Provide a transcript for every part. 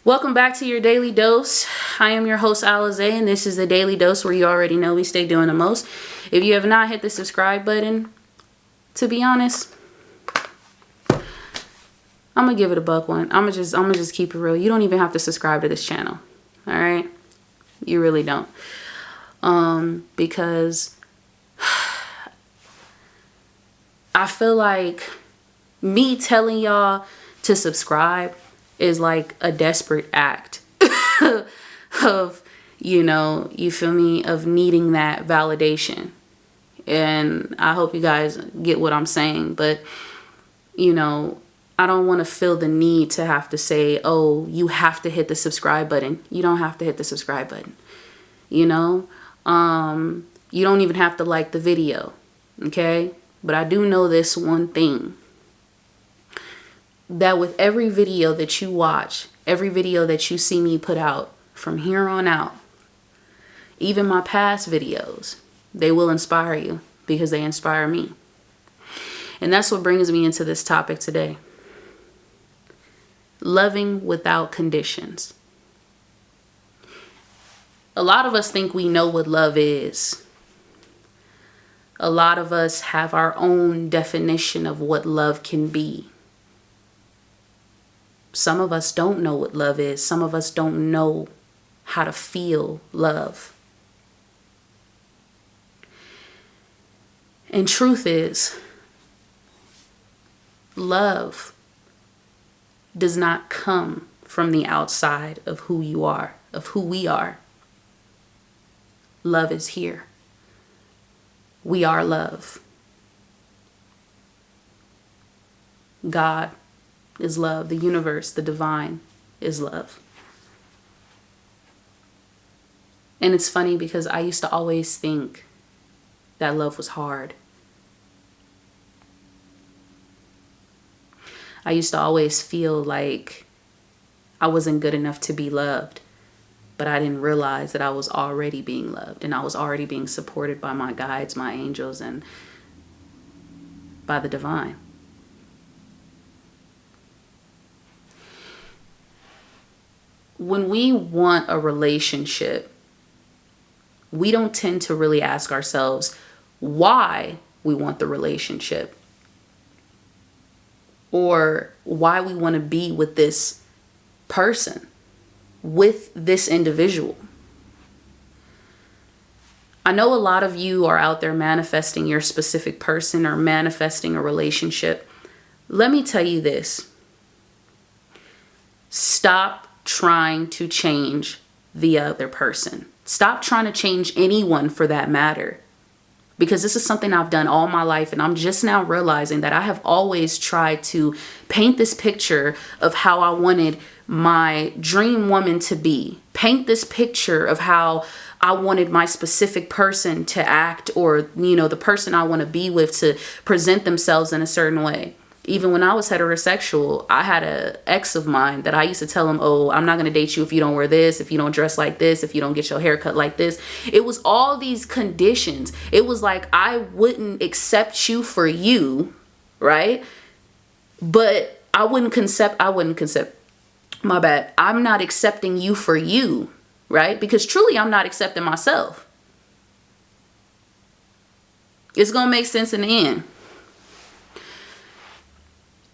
Welcome back to your Daily Dose. I am your host, Alize, and this is the Daily Dose where you already know we stay doing the most. If you have not hit the subscribe button, to be honest, I'm gonna give it a buck one. I'm gonna just keep it real. You don't even have to subscribe to this channel. All right? You really don't. Because I feel like me telling y'all to subscribe is like a desperate act of, you feel me, of needing that validation. And I hope you guys get what I'm saying. But, I don't want to feel the need to have to say, oh, you have to hit the subscribe button. You don't have to hit the subscribe button. You don't even have to like the video. Okay? But I do know this one thing. That with every video that you watch, every video that you see me put out from here on out, even my past videos, they will inspire you because they inspire me. And that's what brings me into this topic today. Loving without conditions. A lot of us think we know what love is. A lot of us have our own definition of what love can be. Some of us don't know what love is. Some of us don't know how to feel love. And truth is, love does not come from the outside of who you are, of who we are. Love is here. We are love. God is love. The universe, the divine, is love. And it's funny because I used to always think that love was hard. I used to always feel like I wasn't good enough to be loved, but I didn't realize that I was already being loved and I was already being supported by my guides, my angels, and by the divine. When we want a relationship, we don't tend to really ask ourselves why we want the relationship or why we want to be with this person, with this individual. I know a lot of you are out there manifesting your specific person or manifesting a relationship. Let me tell you this. Stop trying to change the other person. Stop trying to change anyone for that matter. Because this is something I've done all my life, and I'm just now realizing that I have always tried to paint this picture of how I wanted my dream woman to be. Paint this picture of how I wanted my specific person to act, or, the person I want to be with to present themselves in a certain way. Even when I was heterosexual, I had an ex of mine that I used to tell him, oh, I'm not going to date you if you don't wear this, if you don't dress like this, if you don't get your hair cut like this. It was all these conditions. It was like, I wouldn't accept you for you, right? But I wouldn't accept, my bad. I'm not accepting you for you, right? Because truly, I'm not accepting myself. It's going to make sense in the end.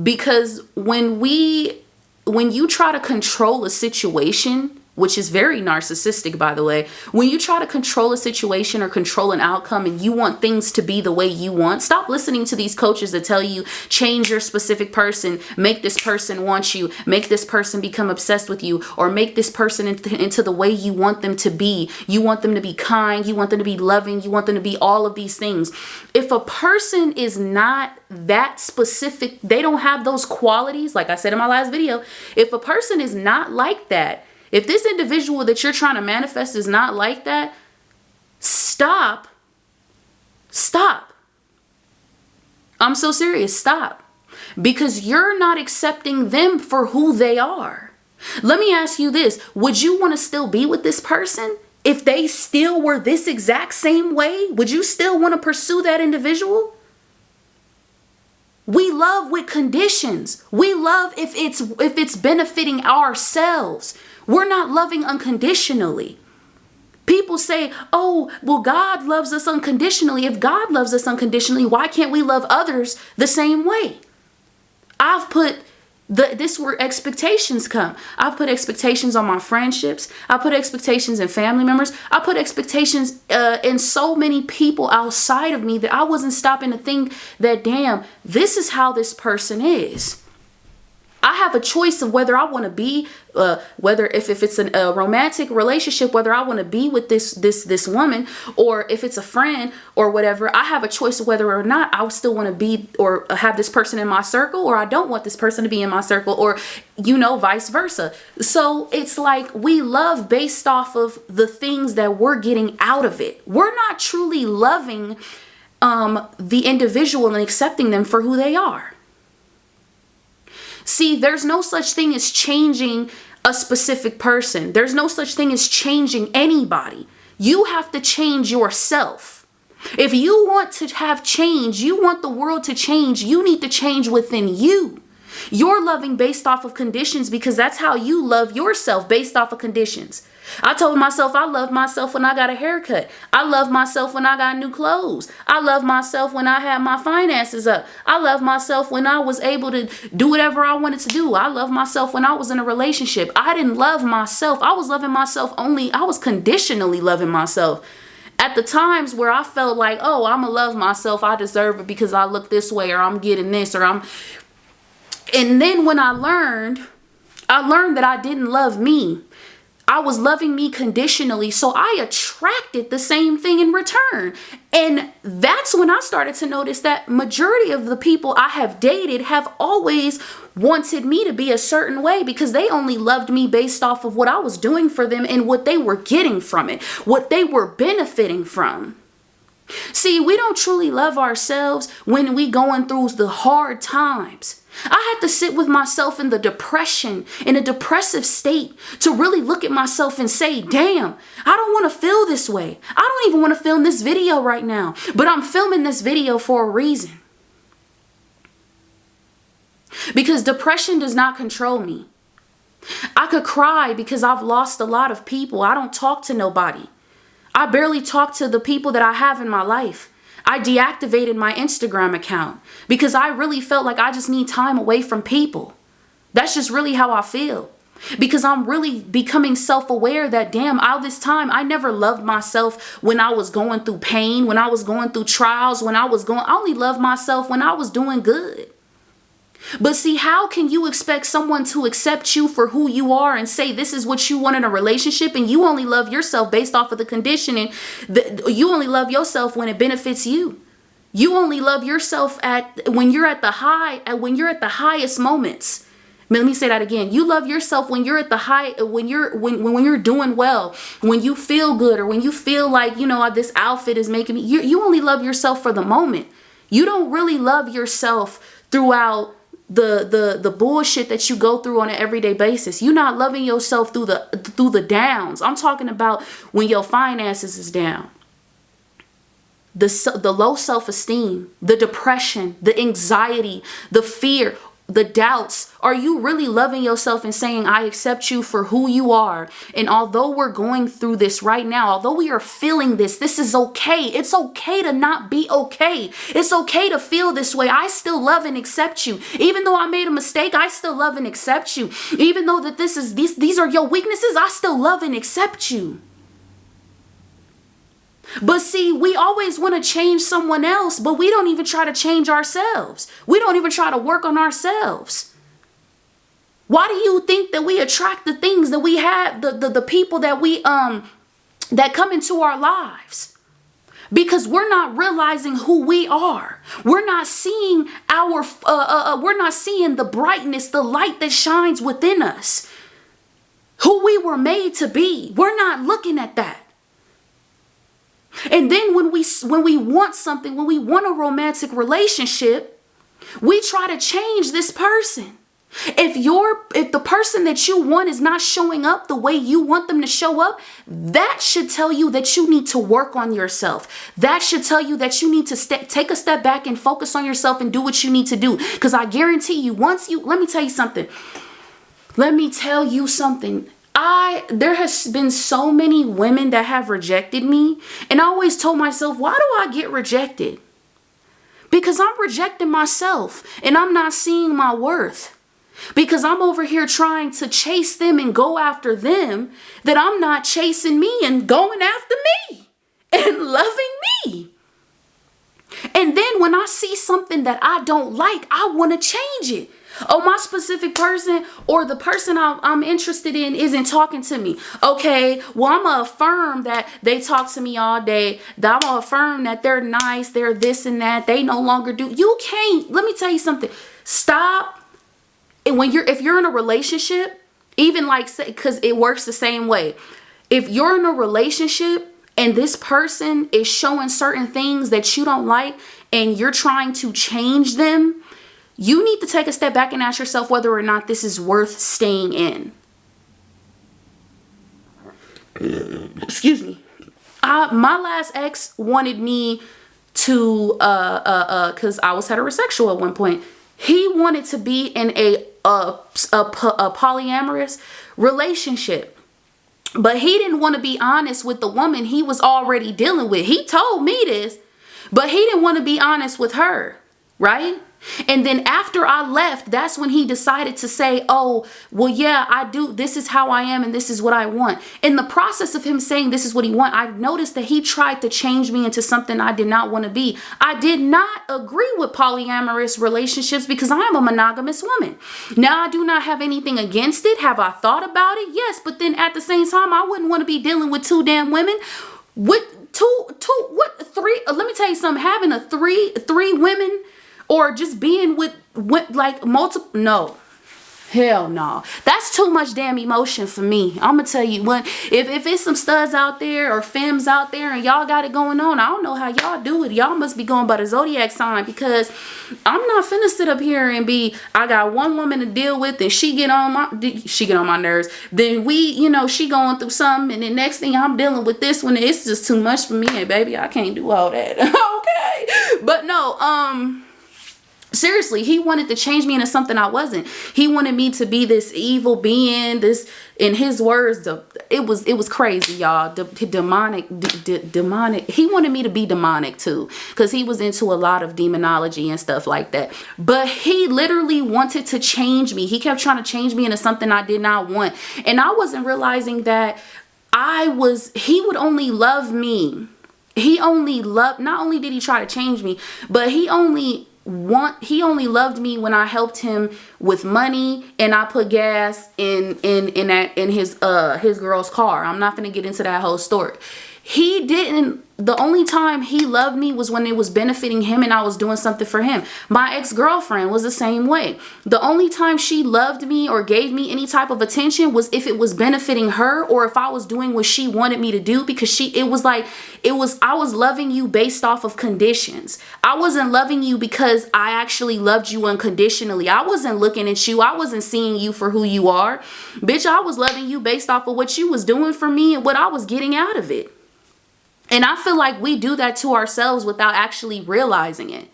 Because when you try to control a situation, which is very narcissistic, by the way, when you try to control a situation or control an outcome and you want things to be the way you want, stop listening to these coaches that tell you change your specific person, make this person want you, make this person become obsessed with you, or make this person into the way you want them to be. You want them to be kind, you want them to be loving, you want them to be all of these things. If a person is not that specific, they don't have those qualities, like I said in my last video, if a person is not like that, if this individual that you're trying to manifest is not like that, stop. I'm so serious. Stop. Because you're not accepting them for who they are. Let me ask you this. Would you want to still be with this person if they still were this exact same way? Would you still want to pursue that individual? We love with conditions. We love if it's benefiting ourselves. We're not loving unconditionally. People say, oh, well, God loves us unconditionally. If God loves us unconditionally, why can't we love others the same way? I've put this is where expectations come. I put expectations on my friendships. I put expectations in family members. I put expectations in so many people outside of me that I wasn't stopping to think that, damn, this is how this person is. I have a choice of whether I want to be, whether if it's a romantic relationship, whether I want to be with this woman, or if it's a friend or whatever. I have a choice of whether or not I still want to be or have this person in my circle, or I don't want this person to be in my circle, or vice versa. So it's like we love based off of the things that we're getting out of it. We're not truly loving the individual and accepting them for who they are. See, there's no such thing as changing a specific person. There's no such thing as changing anybody. You have to change yourself. If you want to have change, you want the world to change, you need to change within you. You're loving based off of conditions because that's how you love yourself, based off of conditions. I told myself I love myself when I got a haircut. I love myself when I got new clothes. I love myself when I had my finances up. I love myself when I was able to do whatever I wanted to do. I love myself when I was in a relationship. I didn't love myself. I was loving myself I was conditionally loving myself. At the times where I felt like, oh, I'm going to love myself. I deserve it because I look this way, or I'm getting this, And then when I learned that I didn't love me. I was loving me conditionally, so I attracted the same thing in return. And that's when I started to notice that majority of the people I have dated have always wanted me to be a certain way because they only loved me based off of what I was doing for them and what they were getting from it, what they were benefiting from. See, we don't truly love ourselves when we going through the hard times. I had to sit with myself in a depressive state, to really look at myself and say, damn, I don't want to feel this way. I don't even want to film this video right now, but I'm filming this video for a reason. Because depression does not control me. I could cry because I've lost a lot of people. I don't talk to nobody. I barely talk to the people that I have in my life. I deactivated my Instagram account because I really felt like I just need time away from people. That's just really how I feel. Because I'm really becoming self-aware that, damn, all this time, I never loved myself when I was going through pain, when I was going through trials, I only loved myself when I was doing good. But see, how can you expect someone to accept you for who you are and say this is what you want in a relationship, and you only love yourself based off of the conditioning? You only love yourself when it benefits you. You only love yourself when you're at the highest moments. Let me say that again. You love yourself when you're at the high, when you're doing well, when you feel good, or when you feel like, this outfit is making me. You only love yourself for the moment. You don't really love yourself throughout the bullshit that you go through on an everyday basis. You're not loving yourself through the downs. I'm talking about when your finances is down. The low self-esteem, the depression, the anxiety, the fear, the doubts. Are you really loving yourself and saying, I accept you for who you are? And although we're going through this right now, although we are feeling this is okay. It's okay to not be okay. It's okay to feel this way. I still love and accept you. Even though I made a mistake, I still love and accept you. Even though that these are your weaknesses, I still love and accept you. But see, we always want to change someone else, but we don't even try to change ourselves. We don't even try to work on ourselves. Why do you think that we attract the things that we have, the people that that come into our lives? Because we're not realizing who we are. We're not seeing we're not seeing the brightness, the light that shines within us. Who we were made to be. We're not looking at that. And then when we want something, when we want a romantic relationship, we try to change this person. If the person that you want is not showing up the way you want them to show up, that should tell you that you need to work on yourself. That should tell you that you need to take a step back and focus on yourself and do what you need to do. Because I guarantee you, let me tell you something. There has been so many women that have rejected me. And I always told myself, why do I get rejected? Because I'm rejecting myself and I'm not seeing my worth. Because I'm over here trying to chase them and go after them, that I'm not chasing me and going after me and loving me. And then when I see something that I don't like, I want to change it. Oh, my specific person or the person I'm interested in isn't talking to me. Okay, well, I'm going to affirm that they talk to me all day. That I'm going to affirm that they're nice, they're this and that. They no longer do. You can't. Let me tell you something. Stop. And if you're in a relationship, even because it works the same way. If you're in a relationship and this person is showing certain things that you don't like and you're trying to change them, you need to take a step back and ask yourself whether or not this is worth staying in. Excuse me. My last ex wanted me to, because I was heterosexual at one point. He wanted to be in a polyamorous relationship. But he didn't want to be honest with the woman he was already dealing with. He told me this, but he didn't want to be honest with her, right? And then after I left, that's when he decided to say, oh, well, yeah, I do. This is how I am and this is what I want. In the process of him saying this is what he wants, I noticed that he tried to change me into something I did not want to be. I did not agree with polyamorous relationships because I am a monogamous woman. Now, I do not have anything against it. Have I thought about it? Yes. But then at the same time, I wouldn't want to be dealing with two damn women. Three? Let me tell you something. Having three women or just being with like multiple, no. Hell no. That's too much damn emotion for me. I'm going to tell you, if it's some studs out there or femmes out there and y'all got it going on, I don't know how y'all do it. Y'all must be going by the zodiac sign, because I'm not finna sit up here and I got one woman to deal with and she get on my nerves. Then she going through something, and the next thing I'm dealing with this one. It's just too much for me. And baby, I can't do all that. Okay. But no, seriously, he wanted to change me into something I wasn't. He wanted me to be this evil being, this, in his words, it was crazy, y'all. Demonic. He wanted me to be demonic too, because he was into a lot of demonology and stuff like that. But he literally wanted to change me. He kept trying to change me into something I did not want. And I wasn't realizing that he would only love me. Not only did he try to change me, but he only loved me when I helped him with money and I put gas in his girl's car. I'm not going to get into that whole story. The only time he loved me was when it was benefiting him and I was doing something for him. My ex-girlfriend was the same way. The only time she loved me or gave me any type of attention was if it was benefiting her or if I was doing what she wanted me to do, because I was loving you based off of conditions. I wasn't loving you because I actually loved you unconditionally. I wasn't looking at you. I wasn't seeing you for who you are. Bitch, I was loving you based off of what you was doing for me and what I was getting out of it. And I feel like we do that to ourselves without actually realizing it.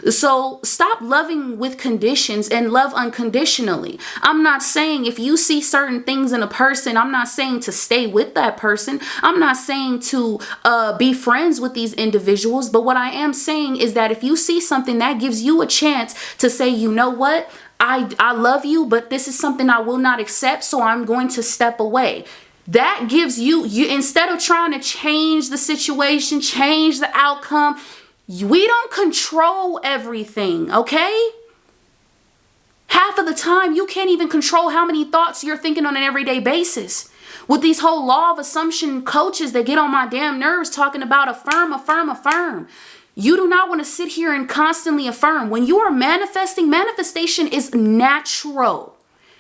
So stop loving with conditions and love unconditionally. I'm not saying if you see certain things in a person, I'm not saying to stay with that person. I'm not saying to be friends with these individuals. But what I am saying is that if you see something that gives you a chance to say, you know what? I love you, but this is something I will not accept, so I'm going to step away. That gives you instead of trying to change the situation, change the outcome, we don't control everything, okay? Half of the time, you can't even control how many thoughts you're thinking on an everyday basis. With these whole law of assumption coaches that get on my damn nerves talking about affirm, affirm, affirm. You do not want to sit here and constantly affirm. When you are manifesting, manifestation is natural.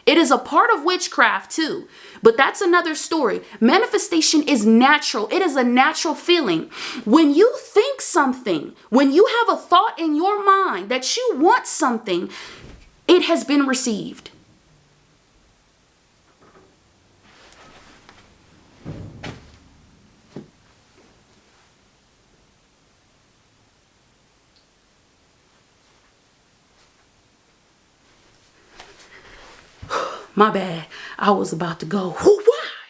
It is a part of witchcraft too, but that's another story. Manifestation is natural. It is a natural feeling. When you think something, when you have a thought in your mind that you want something, it has been received. My bad. I was about to go,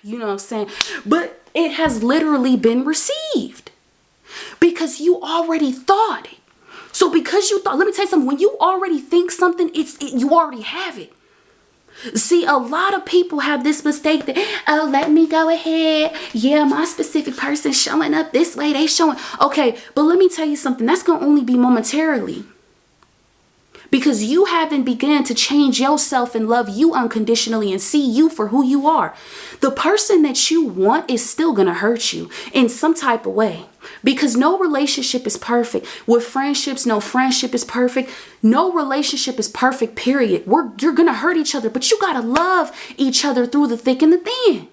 you know what I'm saying? But it has literally been received because you already thought it. So because you thought, let me tell you something, when you already think something, you already have it. See, a lot of people have this mistake that, oh, let me go ahead. Yeah, my specific person showing up this way, they showing. Okay, but let me tell you something, that's going to only be momentarily. Because you haven't begun to change yourself and love you unconditionally and see you for who you are. The person that you want is still going to hurt you in some type of way. Because no relationship is perfect. With friendships, no friendship is perfect. No relationship is perfect, period. You're going to hurt each other, but you got to love each other through the thick and the thin.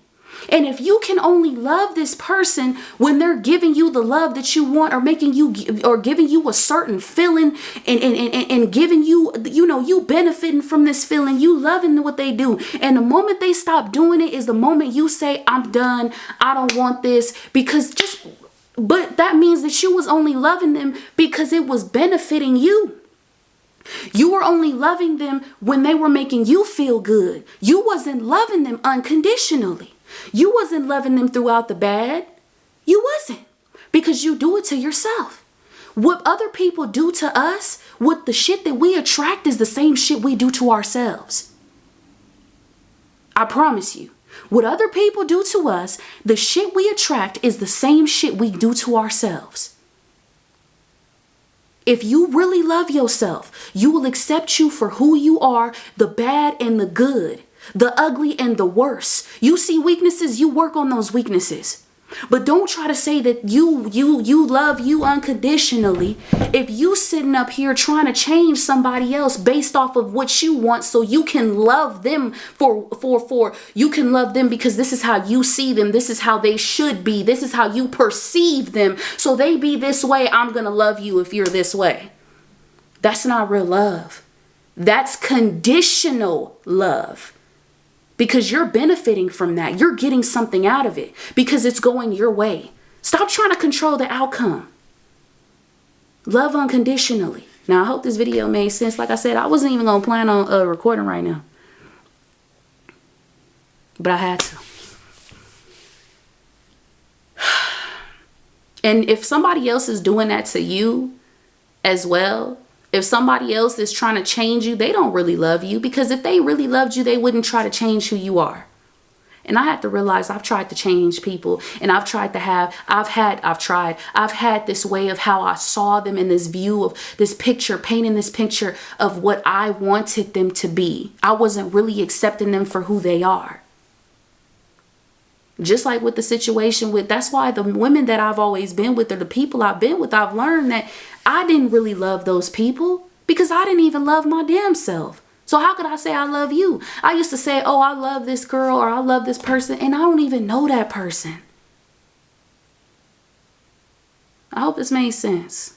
And if you can only love this person when they're giving you the love that you want, or making you, or giving you a certain feeling, and giving you, you benefiting from this feeling, you loving what they do. And the moment they stop doing it is the moment you say, I'm done. I don't want this. But that means that you was only loving them because it was benefiting you. You were only loving them when they were making you feel good. You wasn't loving them unconditionally. You wasn't loving them throughout the bad. You wasn't. Because you do it to yourself. What other people do to us, what the shit that we attract is the same shit we do to ourselves. I promise you. What other people do to us, the shit we attract is the same shit we do to ourselves. If you really love yourself, you will accept you for who you are, the bad and the good. The ugly and the worse. You see weaknesses, you work on those weaknesses. But don't try to say that you love you unconditionally if you sitting up here trying to change somebody else based off of what you want, so you can love them you can love them because this is how you see them, this is how they should be, this is how you perceive them. So they be this way, I'm gonna love you if you're this way. That's not real love. That's conditional love. Because you're benefiting from that. You're getting something out of it because it's going your way. Stop trying to control the outcome. Love unconditionally. Now, I hope this video made sense. Like I said, I wasn't even going to plan on recording right now. But I had to. And if somebody else is doing that to you as well, if somebody else is trying to change you, they don't really love you, because if they really loved you, they wouldn't try to change who you are. And I had to realize I've tried to change people, and I've had this way of how I saw them in this view of this picture, painting this picture of what I wanted them to be. I wasn't really accepting them for who they are. Just like with the situation that's why the women that I've always been with, or the people I've been with, I've learned that I didn't really love those people because I didn't even love my damn self. So how could I say I love you? I used to say, oh, I love this girl or I love this person, and I don't even know that person. I hope this made sense.